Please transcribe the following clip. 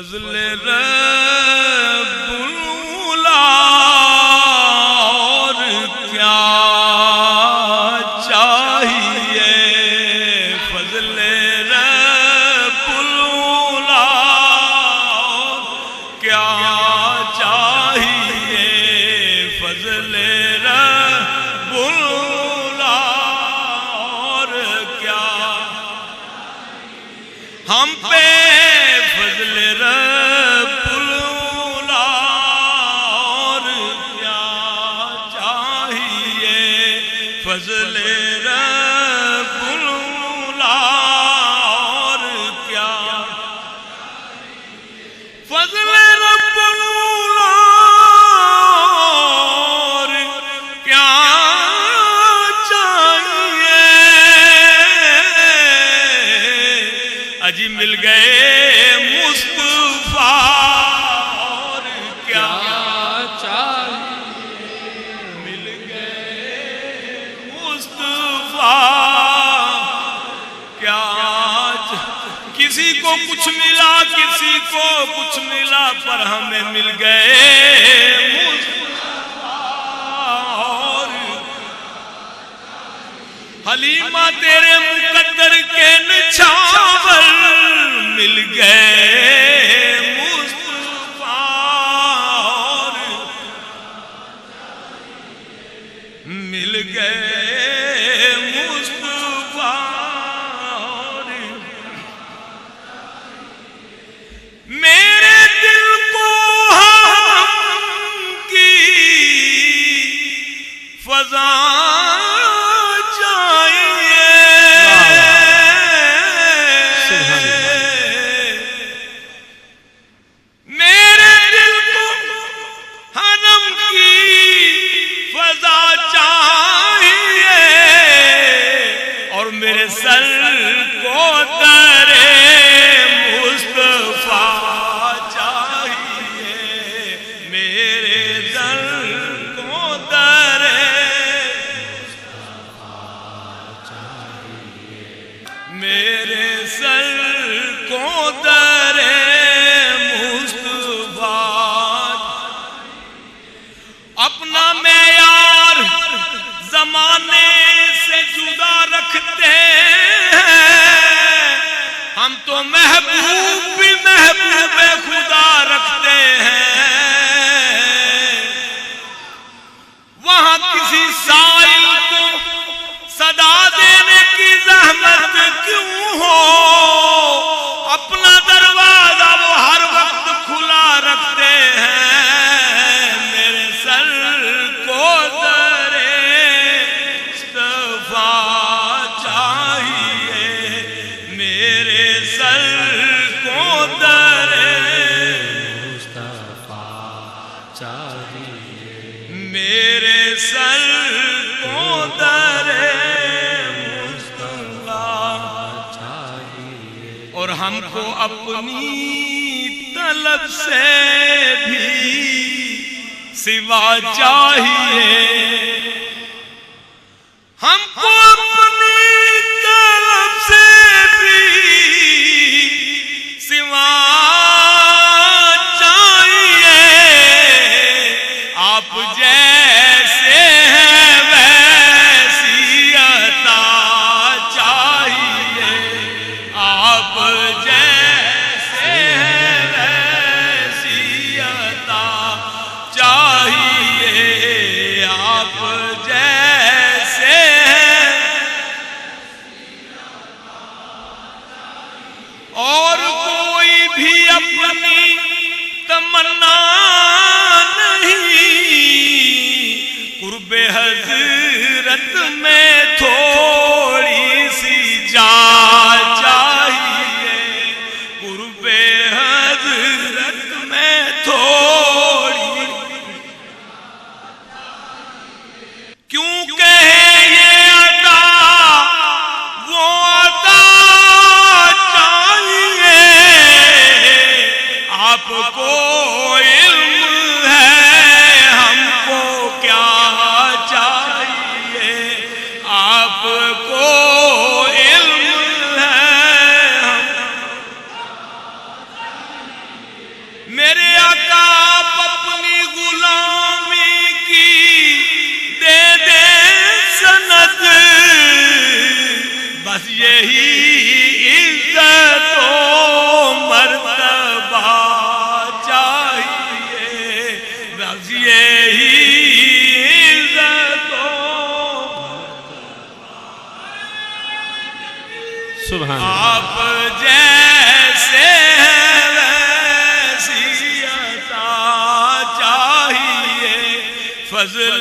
فضل رب العلا اور کیا چاہیے، فضل رب العلا اور کیا چاہیے، فضل رب العلا اور کیا ہم پہ فضل رب العلا اور کیا چاہیے، فضل رب العلا اور کیا، فضل رب العلا اور کیا چاہیے، اجی مل گئے مصطفیٰ اور کیا چاہیے، مل گئے مصطفیٰ کیا کسی کو کچھ ملا، کسی کو کچھ ملا، پر ہمیں مل گئے مصطفیٰ اور حلیمہ تیرے مقدر کے نچھاور مل گئے مصطفیٰ اور مل گئے مصطفیٰ اور میرے دل کو ہم کی فضا میرے سر کو در مصطفیٰ چاہیے، میرے سر کو در مصطفیٰ چاہیے، میرے سر کو در مصطفیٰ، اپنا معیار زمانے سے جدا رکھتے ہیں، ہم تو محبوب بھی محبوب خدا رکھتے ہیں، وہاں کسی سائل کو صدا دینے کی زحمت کیوں ہو، اپنا دروازہ وہ ہر وقت کھلا رکھتے ہیں، میرے سر کو میرے سر کو در مصطفیٰ چاہیے، اور ہم کو اپنی طلب سے بھی سوا چاہیے، ہم کو اپنی طلب سے بھی سوا آپ جیسے ہیں ویسی عطا چاہیے، آپ جیسے ہیں ویسی عطا چاہیے، آپ جیسے ہیں، اور کوئی بھی اپنی تمنا قرب حضرت میں تھوڑی سی جا چاہیے، قرب حضرت میں تھوڑی، کیوں کہے یہ عطا وہ عطا چاہیے، آپ کو علم ہے ہم کو کیا چاہیے، آپ کو علم ہے یہی عزت و مرتبہ چاہیے، بس یہی عزت و سبحان آپ جیسے ویسی عطا چاہیے، فضل